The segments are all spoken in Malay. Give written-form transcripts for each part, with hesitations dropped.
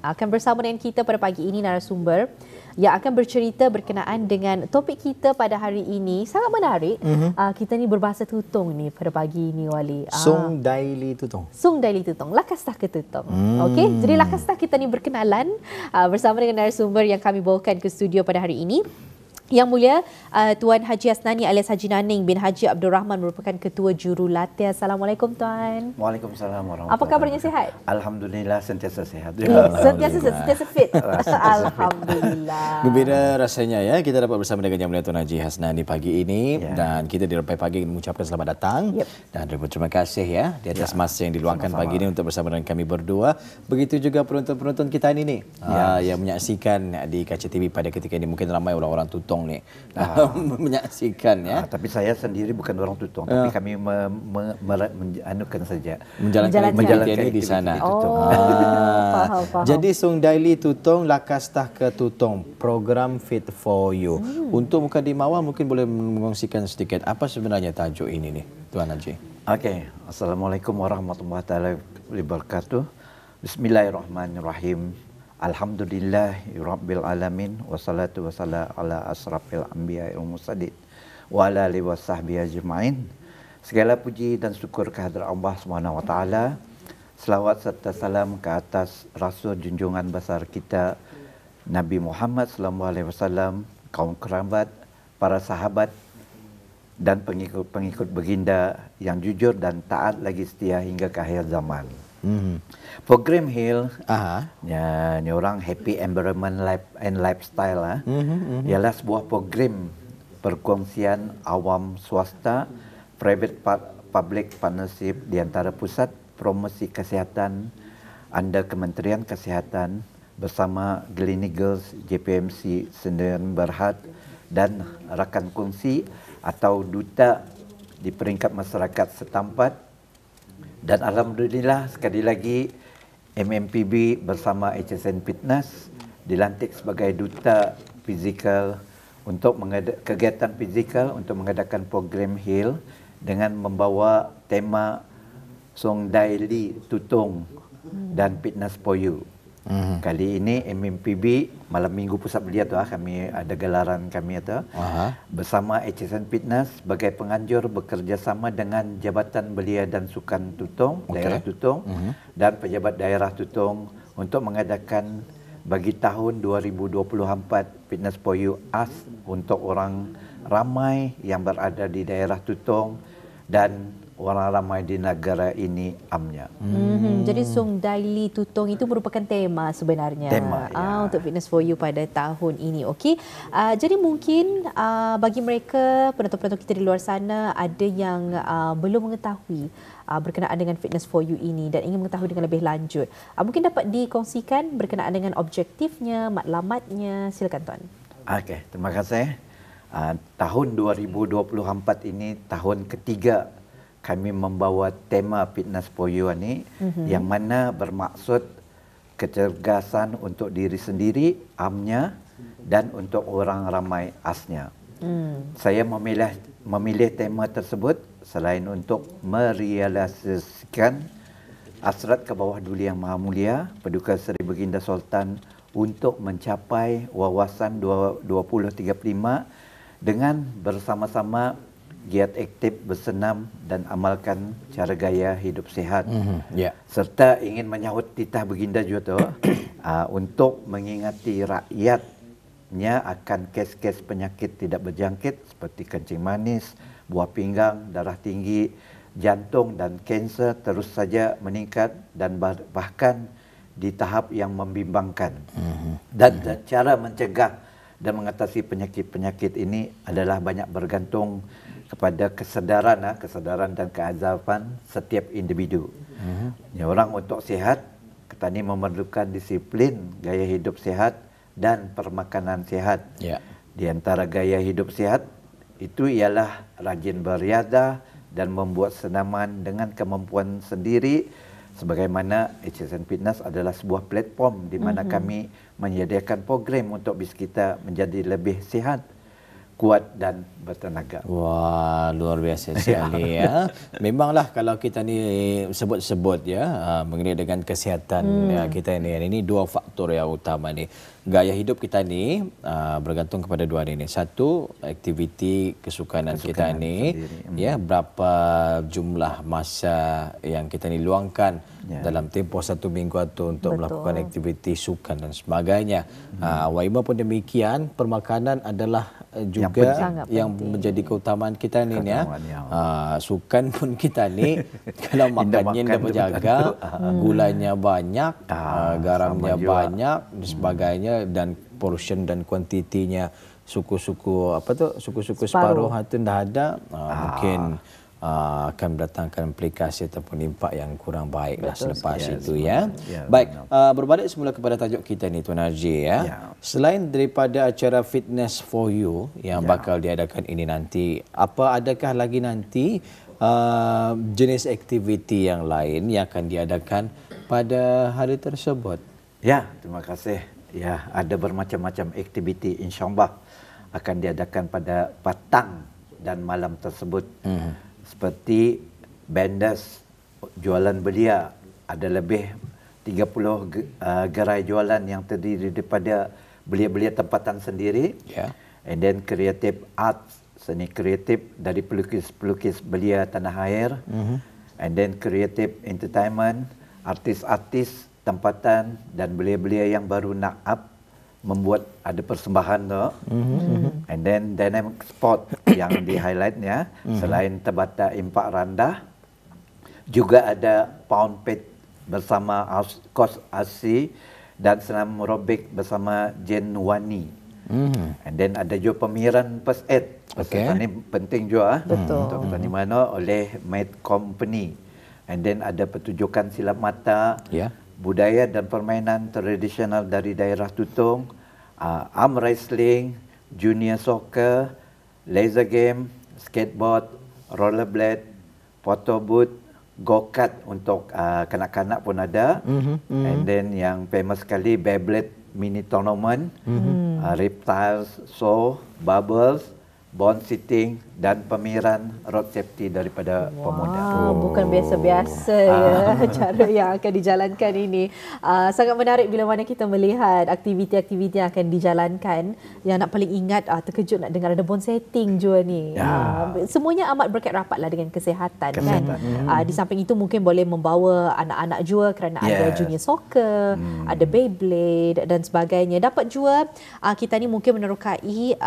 Akan bersama dengan kita pada pagi ini narasumber yang akan bercerita berkenaan dengan topik kita pada hari ini. Sangat menarik. Kita ni berbahasa Tutong ni pada pagi ini, Wali. Song Daily Tutong. Song Daily Tutong. Lakastah ke Tutong. Okey, jadi lakastah kita ni berkenalan bersama dengan narasumber yang kami bawakan ke studio pada hari ini. Yang Mulia Tuan Haji Hasnani alias Haji Naning bin Haji Abdul Rahman merupakan Ketua Jurulatih. Assalamualaikum Tuan. Waalaikumsalam warahmatullahi Apa kabarnya, sihat? Alhamdulillah sentiasa sehat. Sentiasa fit. Alhamdulillah. Gembira rasanya ya kita dapat bersama dengan Yang Mulia Tuan Haji Hasnani pagi ini dan kita di Ropai Pagi mengucapkan selamat datang dan terima kasih ya di atas masa yang diluangkan pagi ini untuk bersama dengan kami berdua. Begitu juga penonton-penonton kita ini yang menyaksikan di Kaca TV pada ketika ini. Mungkin ramai orang-orang Tutong ni menyaksikan ya. Tapi saya sendiri bukan orang Tutong, tapi kami menjalankan saja. Menjalankan ini di sana. Faham. Jadi Song Daily Tutong Lakastah ke Tutong, program Fit for You. Untuk mukadimah awal mungkin boleh mengongsikan sedikit apa sebenarnya tajuk ini nih, Tuan Haji. Okey, Assalamualaikum warahmatullahi wabarakatuh. Bismillahirrahmanirrahim. Alhamdulillahirabbil alamin wassalatu wassalamu ala asrafil anbiya'i wal mursalin wa ala alihi wasahbihi ajmain. Segala puji dan syukur kehadrat Allah Subhanahu wa taala. Selawat serta salam ke atas rasul junjungan besar kita Nabi Muhammad sallallahu alaihi wasallam, kaum kerabat, para sahabat dan pengikut-pengikut baginda yang jujur dan taat lagi setia hingga ke akhir zaman. Program HEAL, ni orang Happy Environment Life and Lifestyle ialah sebuah program perkongsian awam swasta, private public partnership di antara Pusat Promosi Kesihatan under Kementerian Kesihatan bersama Gleneagles, JPMC Sdn Bhd dan rakan kongsi atau duta di peringkat masyarakat setempat. Dan Alhamdulillah sekali lagi MMPB bersama HSN Fitness dilantik sebagai duta fizikal untuk kegiatan fizikal untuk mengadakan program HEAL dengan membawa tema Song Daily Tutong dan Fitness for You. Kali ini MMPB malam minggu pusat belia tu kami ada gelaran kami tu bersama HSN Fitness sebagai penganjur bekerjasama dengan Jabatan Belia dan Sukan Tutong, Daerah Tutong dan Pejabat Daerah Tutong untuk mengadakan bagi tahun 2024 Fitness for You AS untuk orang ramai yang berada di daerah Tutong dan orang ramai di negara ini amnya. Jadi Song Daily Tutong itu merupakan tema sebenarnya. Tema, untuk Fitness for You pada tahun ini. Okey. Jadi mungkin bagi mereka penonton-penonton kita di luar sana ada yang belum mengetahui berkenaan dengan Fitness for You ini dan ingin mengetahui dengan lebih lanjut. Mungkin dapat dikongsikan berkenaan dengan objektifnya, matlamatnya. Silakan Tuan. Okey, terima kasih. Tahun 2024 ini tahun ketiga kami membawa tema Fitness for You ini yang mana bermaksud kecergasan untuk diri sendiri amnya dan untuk orang ramai asnya. Saya memilih tema tersebut selain untuk merealisasikan hasrat ke bawah Duli Yang Maha Mulia Paduka Seri Baginda Sultan untuk mencapai wawasan 2035 dengan bersama-sama giat aktif bersenam dan amalkan cara gaya hidup sihat. Serta ingin menyahut titah baginda juga tu untuk mengingati rakyatnya akan kes-kes penyakit tidak berjangkit seperti kencing manis, buah pinggang, darah tinggi, jantung dan kanser terus saja meningkat dan bahkan di tahap yang membimbangkan. Dan cara mencegah dan mengatasi penyakit-penyakit ini adalah banyak bergantung kepada kesedaran dan keazaban setiap individu. Orang untuk sihat, kita ini memerlukan disiplin gaya hidup sihat dan permakanan sihat. Di antara gaya hidup sihat itu ialah rajin beriadah dan membuat senaman dengan kemampuan sendiri. Sebagaimana HSN Fitness adalah sebuah platform di mana kami menyediakan program untuk bis kita menjadi lebih sihat. kuat dan bertenaga. Wah, luar biasa sekali ya. Memanglah kalau kita ni sebut-sebut ya mengenai dengan kesihatan kita ini dua faktor yang utama ni. Gaya hidup kita ni bergantung kepada dua ni. Satu, aktiviti kesukanan kita ni ya, berapa jumlah masa yang kita ni luangkan dalam tempoh 1 minggu itu untuk melakukan aktiviti sukan dan sebagainya. Waima pun demikian, permakanan adalah juga yang menjadi keutamaan kita ni ya. Sukan pun kita ni kalau makannya tidak berjaga, gulanya banyak, garamnya banyak dan sebagainya, dan portion dan kuantitinya suku-suku separuh itu dah ada, mungkin akan mendatangkan implikasi ataupun impak yang kurang baik lah selepas itu ya. Baik, berbalik semula kepada tajuk kita ni Tuan Haji ya. Selain daripada acara Fitness for You yang bakal diadakan ini nanti, adakah lagi nanti jenis aktiviti yang lain yang akan diadakan pada hari tersebut? Ya, terima kasih. Ya, ada bermacam-macam aktiviti insya-Allah akan diadakan pada petang dan malam tersebut. Seperti bendas jualan belia, ada lebih 30 gerai jualan yang terdiri daripada belia-belia tempatan sendiri. And then creative arts, seni kreatif dari pelukis-pelukis belia tanah air. And then creative entertainment, artis-artis tempatan dan belia-belia yang baru nak membuat ada persembahan tu. And then dynamic sport yang di highlightnya, selain Tabata Impak Randah, juga ada pound pit bersama Kos Asi dan senam aerobik bersama Jen Wani. And then ada juga pemiran first aid. Ini penting juga untuk kita di mana oleh Made Company. And then ada pertunjukan silap mata, budaya dan permainan tradisional dari daerah Tutong, arm wrestling, junior soccer, laser game, skateboard, rollerblade, photo booth, go-kart untuk kanak-kanak pun ada. And then yang famous sekali Beyblade mini tournament, reptiles show, bubbles, bond sitting dan pemiran road safety daripada pemuda. Bukan biasa-biasa ya cara yang akan dijalankan ini. Sangat menarik bila mana kita melihat aktiviti-aktiviti yang akan dijalankan. Yang nak paling ingat, terkejut nak dengar ada bond setting juga ni. Semuanya amat berkait rapatlah dengan kesihatan kan. Di samping itu mungkin boleh membawa anak-anak juga kerana ada junior soccer, ada Beyblade dan sebagainya. Dapat juga kita ni mungkin menerokai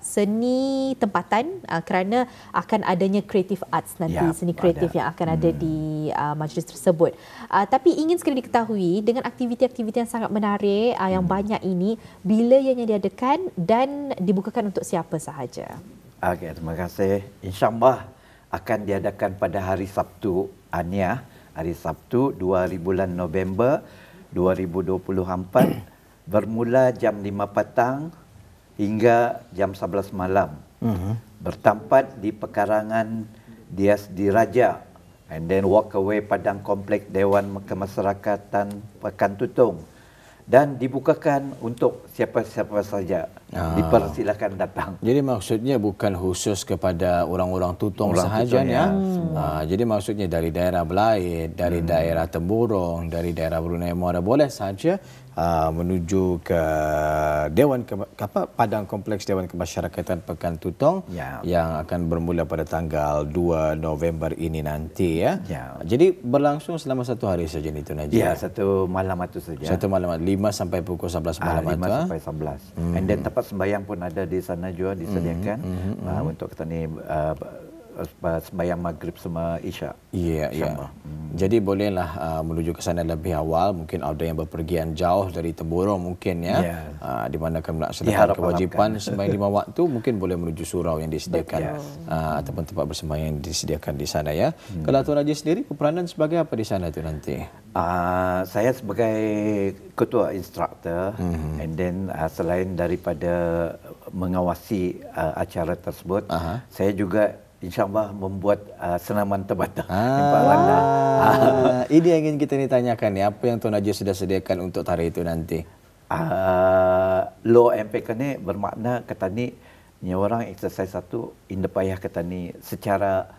seni tempatan kerana akan adanya creative arts nanti, seni kreatif yang akan ada di majlis tersebut. Tapi ingin sekali diketahui dengan aktiviti-aktiviti yang sangat menarik yang banyak ini, bila ianya diadakan dan dibukakan untuk siapa sahaja? Okey, terima kasih. InsyaAllah akan diadakan pada hari Sabtu, hari Sabtu 2 bulan November 2024 bermula jam 5 petang hingga jam 11 malam. Bertempat di pekarangan Dias Diraja, and then walk away Padang Kompleks Dewan Kemasyarakatan Pekan Tutong, dan dibukakan untuk siapa-siapa saja. Dipersilakan datang. Jadi maksudnya bukan khusus kepada orang-orang Tutong sahajanya. Jadi maksudnya dari daerah Belait, dari daerah Temburong, dari daerah Brunei Muara boleh saja menuju ke Padang Kompleks Dewan Kemasyarakatan Pekan Tutong yang akan bermula pada tanggal 2 November ini nanti ya. Jadi berlangsung selama satu hari saja ni Tuan Haji. Ya, satu malam itu saja. Satu malam 5 sampai pukul 11 malam 5 sampai 11. And then tempat sembahyang pun ada di sana juga disediakan untuk kita ni sembahyang maghrib sama isyak. Ya. Jadi bolehlah menuju ke sana lebih awal. Mungkin ada yang berpergian jauh dari Temburong mungkin ya. Di mana akan melaksanakan kewajipan sembahyang 5 waktu, mungkin boleh menuju surau yang disediakan ataupun tempat bersembahyang yang disediakan di sana ya. Kalau Tuan Haji sendiri peranan sebagai apa di sana tu nanti? Saya sebagai ketua instruktor, and then selain daripada mengawasi acara tersebut, saya juga InsyaAllah membuat senaman Tabata Impak Randah. Ini yang ingin kita tanyakan ni, apa yang Tuan Haji sudah sediakan untuk hari itu nanti? Law MPK ni bermakna kata ni Ni orang exercise satu inda payah kata ni secara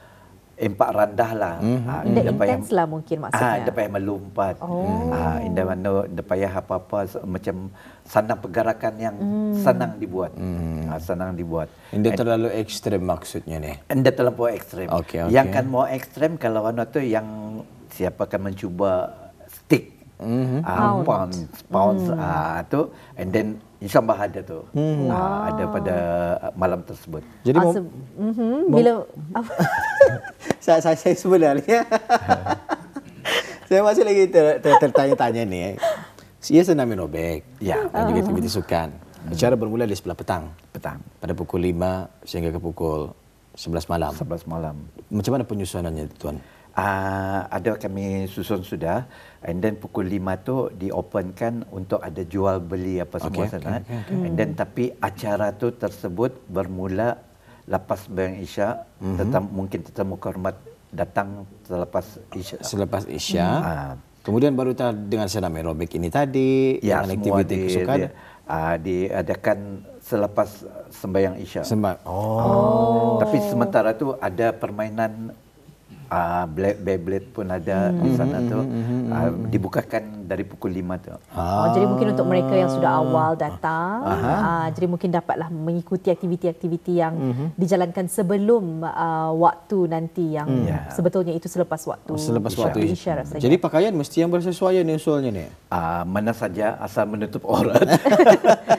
empak rendah lah. Inda intens lah mungkin maksudnya. Inda payah melompat. Inda mana inda payah apa-apa macam senang pergerakan yang senang dibuat. Senang dibuat. Inda terlalu ekstrem maksudnya ni. Inda terlalu ekstrem. Okay. Yang kan mau ekstrem kalau anu tu yang siapa akan mencuba stick. Pounds tu, and then insyaAllah ada tu. Ada pada malam tersebut. Jadi bila saya sebenarnya saya masih lagi tertanya-tanya ni. Ia senam aerobik. Ya. Dan juga aktiviti sukan. Acara bermula di sebelah petang. Pada pukul 5 sehingga ke pukul 11 malam. 11 malam. Macam mana penyusunannya, Tuan? Ada kami susun sudah, and then pukul 5 tu diopenkan untuk ada jual beli apa semua sana. And then tapi acara tu tersebut bermula lepas sembahyang Isyak. Mungkin tetamu kehormat datang selepas Isyak. Kemudian baru dengan senam aerobik ini tadi, dengan aktiviti kesukaan diadakan selepas sembahyang Isyak. Tapi sementara tu ada permainan Beyblade pun ada di sana tu. Dibukakan dari pukul 5 tu. Jadi mungkin untuk mereka yang sudah awal datang, jadi mungkin dapatlah mengikuti aktiviti-aktiviti yang dijalankan sebelum waktu nanti yang sebetulnya itu selepas waktu Isya rasanya. Jadi pakaian mesti yang bersesuaian ni usulnya ni. Mana saja asal menutup aurat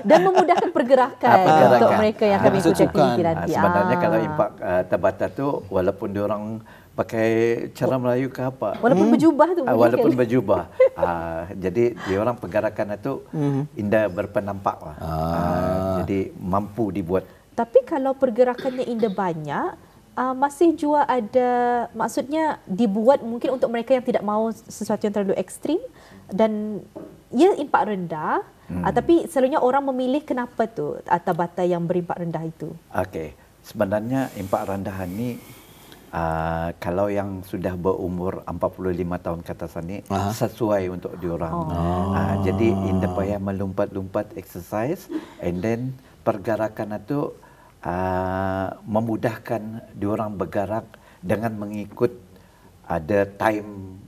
dan memudahkan pergerakan untuk mereka yang akan mengikuti aktiviti nanti. Sebenarnya kalau impak Tabata tu walaupun diorang pakai cara Melayu ke apa, walaupun berjubah tu, walaupun berjubah, jadi diorang pergerakan itu indah berpenampak lah. Jadi mampu dibuat. Tapi kalau pergerakannya indah banyak, masih juga ada, maksudnya dibuat mungkin untuk mereka yang tidak mahu sesuatu yang terlalu ekstrim dan ia impak rendah. Tapi selalunya orang memilih kenapa tu Tabata yang berimpak rendah itu? Okey, sebenarnya impak rendahan ni kalau yang sudah berumur 45 tahun ke atas ni sesuai untuk diorang. Jadi indah payah melompat-lompat exercise, and then pergerakan itu memudahkan diorang bergerak dengan mengikut ada time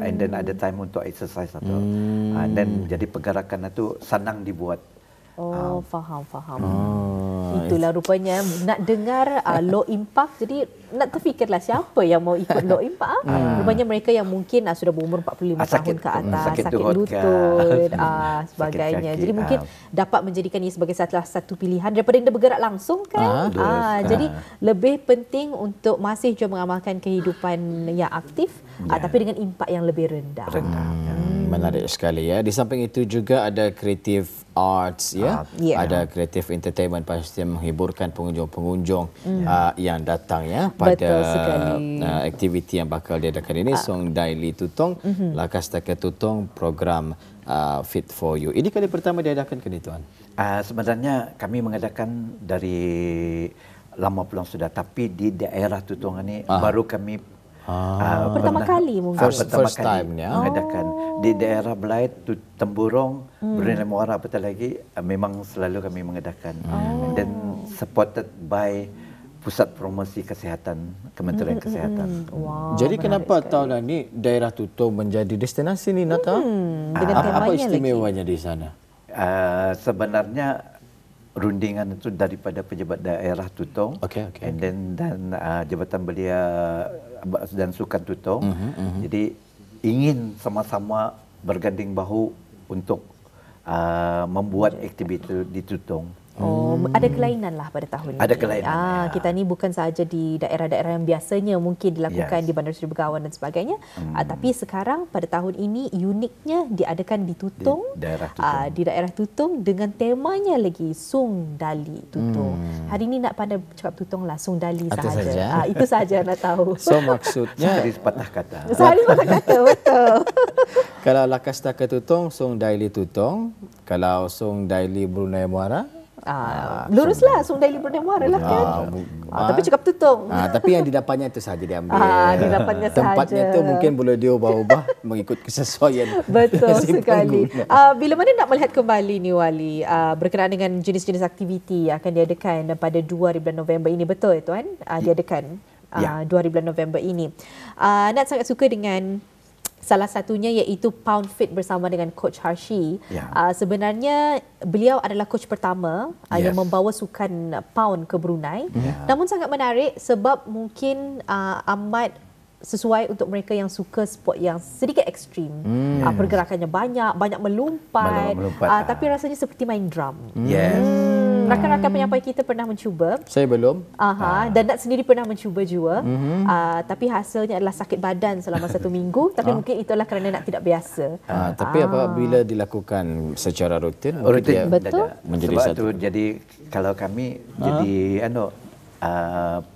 and then ada time untuk exercise atau dan jadi pergerakan itu senang dibuat. Faham. Itulah rupanya nak dengar low impact, jadi nak terfikirlah siapa yang mau ikut low impact. Rupanya mereka yang mungkin sudah berumur 45 tahun ke atas, sakit lutut, sebagainya. Jadi mungkin dapat menjadikan ini sebagai salah satu pilihan daripada anda bergerak langsung kan. Jadi lebih penting untuk masih juga mengamalkan kehidupan yang aktif, tapi dengan impact yang lebih rendah. Menarik sekali ya. Di samping itu juga ada creative arts ya. Ada creative entertainment pasti menghiburkan pengunjung-pengunjung yang datang ya pada aktiviti yang bakal diadakan ini. Song Daily Tutong, Lakas Taka Tutong, program Fit for You. Ini kali pertama diadakan ke ni Tuan? Sebenarnya kami mengadakan dari lama pulang sudah, tapi di daerah Tutong ini baru kami pertama kali mungkin. First time ya. Mengadakan di daerah Belait, Temburong, Brunei Muara, betul lagi memang selalu kami mengadakan. Dan supported by Pusat Promosi Kesihatan, Kementerian Kesihatan. Jadi kenapa tahun ini daerah Tutong menjadi destinasi ni Nata? Apa istimewanya di sana? Sebenarnya rundingan itu daripada pejabat daerah Tutong, and then dan Jabatan Belia dan Sukan Tutong. Jadi ingin sama-sama berganding bahu untuk membuat aktiviti di Tutong. Ada kelainan lah pada tahun ini. Ada kelainan. Kita ni bukan sahaja di daerah-daerah yang biasanya mungkin dilakukan di Bandar Seri Begawan dan sebagainya, tapi sekarang pada tahun ini uniknya diadakan di Tutong, di daerah Tutong dengan temanya lagi Song Dali Tutong. Hari ini nak pandai cakap Tutong lah, Song Dali sahaja. Itu sahaja nak tahu. So maksudnya sehari sepatah kata. Sehari sepatah kata, betul. Kalau Lakas Taka Tutong, Song Daily Tutong. Kalau Song Daily Brunei Muara, Luruslah Song Daily Brunei Muara lah kan. Tapi cakap tutup. Tapi yang didapatnya itu saja diambil. Didapatnya sahaja. Tempatnya itu mungkin boleh diubah-ubah mengikut kesesuaian. Betul sekali. Bila mana nak melihat kembali ni Wali berkenaan dengan jenis-jenis aktiviti yang akan diadakan pada 2 bulan November ini, betul Tuan? Diadakan 2 bulan November ini. Nak sangat suka dengan salah satunya iaitu Pound Fit bersama dengan Coach Harshi. Sebenarnya beliau adalah coach pertama yang membawa sukan Pound ke Brunei. Namun sangat menarik sebab mungkin amat sesuai untuk mereka yang suka sport yang sedikit ekstrim. Pergerakannya banyak melompat. Tapi rasanya seperti main drum. Rakan-rakan penyampai kita pernah mencuba. Saya belum. Dan Nat sendiri pernah mencuba juga. Tapi hasilnya adalah sakit badan selama 1 minggu. Tapi mungkin itulah kerana Nat tidak biasa. Tapi apabila dilakukan secara rutin, betul. Menjadi sebab satu. tu jadi kalau kami jadi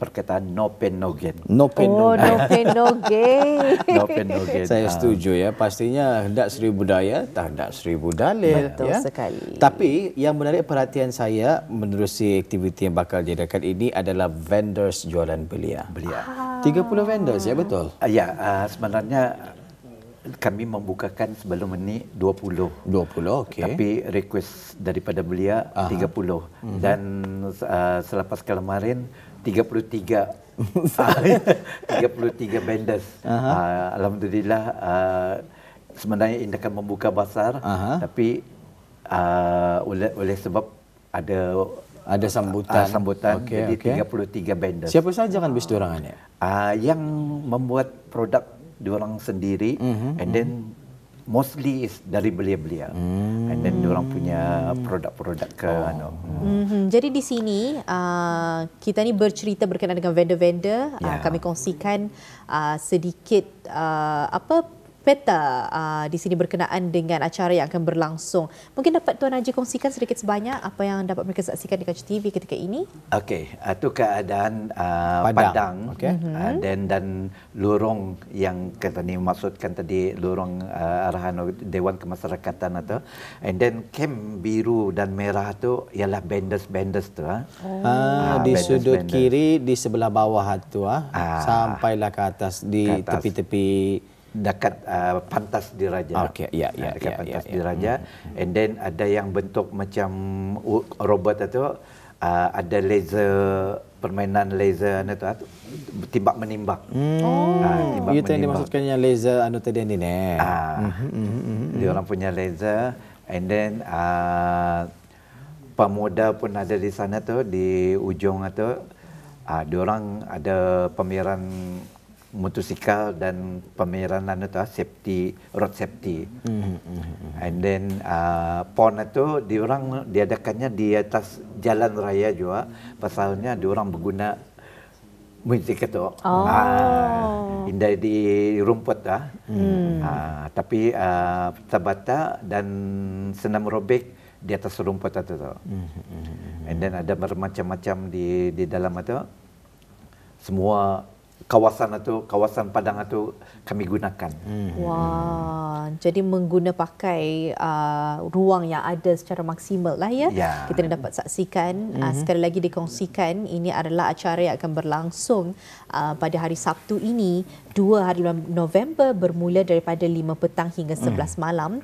perkataan no pain no gain. No pain no gain. No pain no gain. No pain no gain. Saya setuju ya. Pastinya hendak 1000 daya, tak hendak 1000 dalil. Betul sekali. Tapi yang menarik perhatian saya menerusi aktiviti yang bakal diadakan ini adalah vendors jualan belia. 30 vendors, ya betul? Sebenarnya kami membukakan sebelum ini 20. 20, okey. Tapi request daripada belia 30. Dan selepas kemarin 33 33 vendors. Alhamdulillah, sebenarnya ini akan membuka pasar, tapi oleh sebab ada sambutan jadi 33 vendors. Siapa saja kan bis diorang ni? Yang membuat produk diorang sendiri, and then mostly is dari belia-belia. And then diorang punya produk-produk ke Jadi di sini kita ni bercerita berkenaan dengan vendor-vendor. Kami kongsikan sedikit peta di sini berkenaan dengan acara yang akan berlangsung. Mungkin dapat Tuan Haji kongsikan sedikit sebanyak apa yang dapat mereka saksikan di Kaj TV ketika ini? Okey, itu keadaan Padang. Dan lorong yang kata ni maksudkan tadi, lorong arahan Dewan Kemasyarakatan atau, and then camp biru dan merah tu ialah vendors tu. Di sudut kiri di sebelah bawah tu sampailah ke atas di tepi-tepi dekat Pantas Diraja. Dekat Pantas Diraja. And then ada yang bentuk macam robot itu, ada laser, permainan laser timbak menimbak. Itu yang dimaksudkan yang laser tadi ni. Dia orang punya laser, and then pemuda pun ada di sana tu, di ujung tu. Dia orang ada pameran motosikal dan pameran safety, road safety. And then pon itu diadakannya di atas jalan raya juga, pasalnya diorang berguna muzik itu. Indah di rumput tapi tabata dan senam robek di atas rumput itu. And then ada bermacam-macam di dalam itu. Semua kawasan Padang itu kami gunakan. Wah, jadi pakai ruang yang ada secara maksimal lah ya. Kita dapat saksikan. Sekali lagi dikongsikan, ini adalah acara yang akan berlangsung pada hari Sabtu ini, 2 November, bermula daripada 5 petang hingga 11 malam.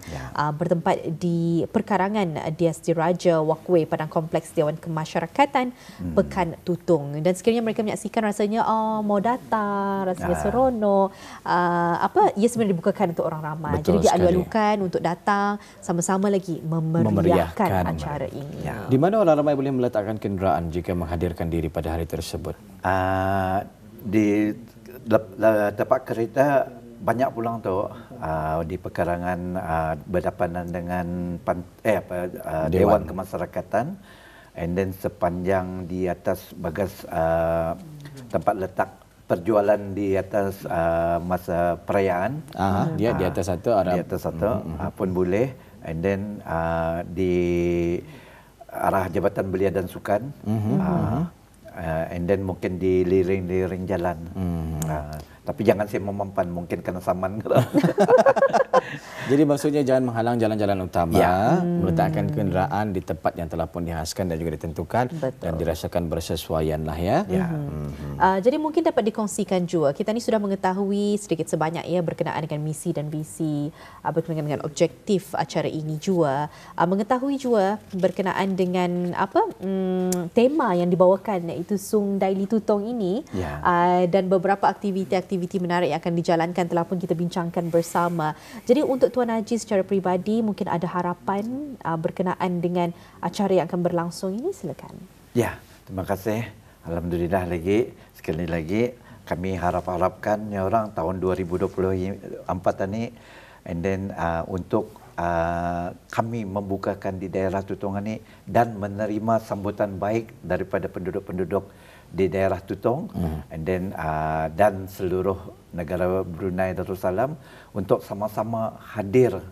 Bertempat di perkarangan Dias Diraja Walkway, Padang Kompleks Dewan Kemasyarakatan, Pekan Tutung. Dan sekiranya mereka menyaksikan, rasanya mau datang, rasanya seronok. Ia sebenarnya dibukakan untuk orang ramai. Betul, jadi dialu-alukan untuk datang, sama-sama lagi memeriahkan acara ini. Di mana orang ramai boleh meletakkan kenderaan jika menghadirkan diri pada hari tersebut? Di tempat kereta banyak pulang tu, di pekarangan berdepanan dengan Dewan Kemasyarakatan, and then sepanjang di atas bagas tempat letak perjualan di atas masa perayaan. Dia di atas satu di atas satu pun boleh, and then di arah Jabatan Belia dan Sukan, and then mungkin di liring-liring jalan. Tapi jangan saya memampan, mungkin kena saman. Jadi maksudnya jangan menghalang jalan-jalan utama, meletakkan kenderaan di tempat yang telah pun dihaskan dan juga ditentukan. Betul. Dan dirasakan bersesuaian lah ya. Jadi mungkin dapat dikongsikan juga, kita ni sudah mengetahui sedikit sebanyak ya berkenaan dengan misi dan visi, berkenaan dengan objektif acara ini juga, mengetahui juga berkenaan dengan tema yang dibawakan iaitu Sung Daili Tutong ini, dan beberapa aktiviti-aktiviti menarik yang akan dijalankan telah pun kita bincangkan bersama. Jadi untuk Tuan Haji secara peribadi mungkin ada harapan berkenaan dengan acara yang akan berlangsung ini, silakan. Ya, terima kasih. Alhamdulillah sekali lagi kami harapkan ya orang tahun 2024 ini, and then untuk kami membukakan di daerah Tutong ini dan menerima sambutan baik daripada penduduk-penduduk di daerah Tutong, and then dan seluruh negara Brunei Darussalam untuk sama-sama hadir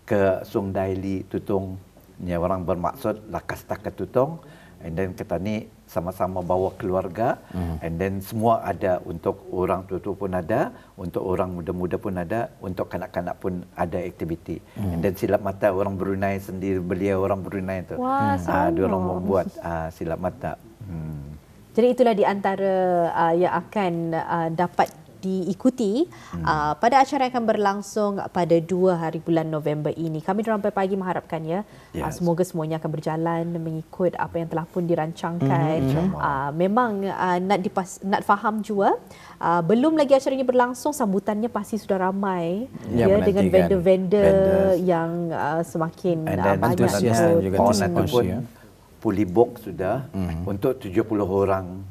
ke Sung Daili Tutong. Yang orang bermaksud Lakas Takat Tutong, and then kita ni sama-sama bawa keluarga, and then semua ada, untuk orang tua-tua pun ada, untuk orang muda-muda pun ada, untuk kanak-kanak pun ada aktiviti. And then silap mata orang Brunei sendiri, belia orang Brunei tu. Diorang membuat silap mata. Jadi itulah di antara yang akan dapat diikuti pada acara yang akan berlangsung pada 2 hari bulan November ini. Kami di Rampai Pagi mengharapkan semoga semuanya akan berjalan mengikut apa yang telah pun dirancangkan. Memang nak faham juga, belum lagi acara ini berlangsung, sambutannya pasti sudah ramai dengan vendor-vendor yang semakin banyak. Fully book sudah untuk 70 orang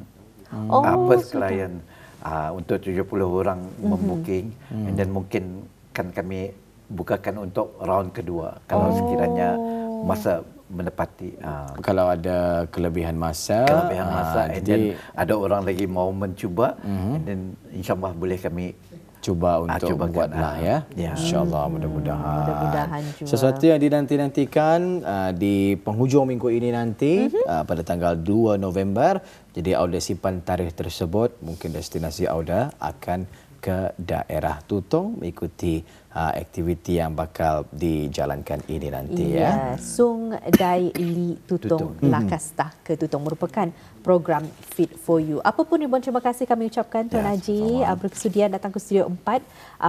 first client. Untuk 70 orang membooking, and then mungkin kan kami bukakan untuk round kedua kalau sekiranya masa menepati. Kalau ada kelebihan masa, and then ada orang lagi mau mencuba, and then insyaAllah boleh kami cuba untuk buatlah ya. InsyaAllah, mudah-mudahan. Juga. Sesuatu yang dinanti-nantikan di penghujung minggu ini nanti, pada tanggal 2 November. Jadi Auda simpan tarikh tersebut, mungkin destinasi Auda akan ke daerah Tutong mengikuti aktiviti yang bakal dijalankan ini nanti ya. Sung Daili Tutong, Lakas Takat Tutong merupakan program Fit for You. Apapun ribuan terima kasih kami ucapkan Tuan Haji berkesudian datang ke Studio 4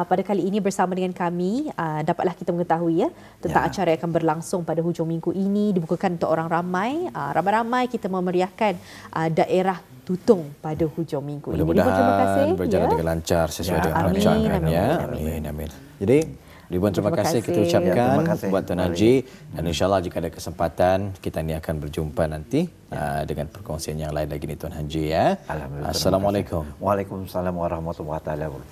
pada kali ini bersama dengan kami. Dapatlah kita mengetahui tentang acara yang akan berlangsung pada hujung minggu ini, dibukakan untuk orang ramai. Ramai-ramai kita memeriahkan daerah Tutong pada hujung minggu ini. Mudah-mudahan berjalan dengan lancar sesuai dengan perancangan ya. Amin. Jadi ribuan terima kasih kita ucapkan buat Tuan Haji, dan insyaAllah jika ada kesempatan kita ni akan berjumpa nanti dengan perkongsian yang lain lagi ni Tuan Haji ya. Assalamualaikum. Waalaikumsalam warahmatullahi wabarakatuh.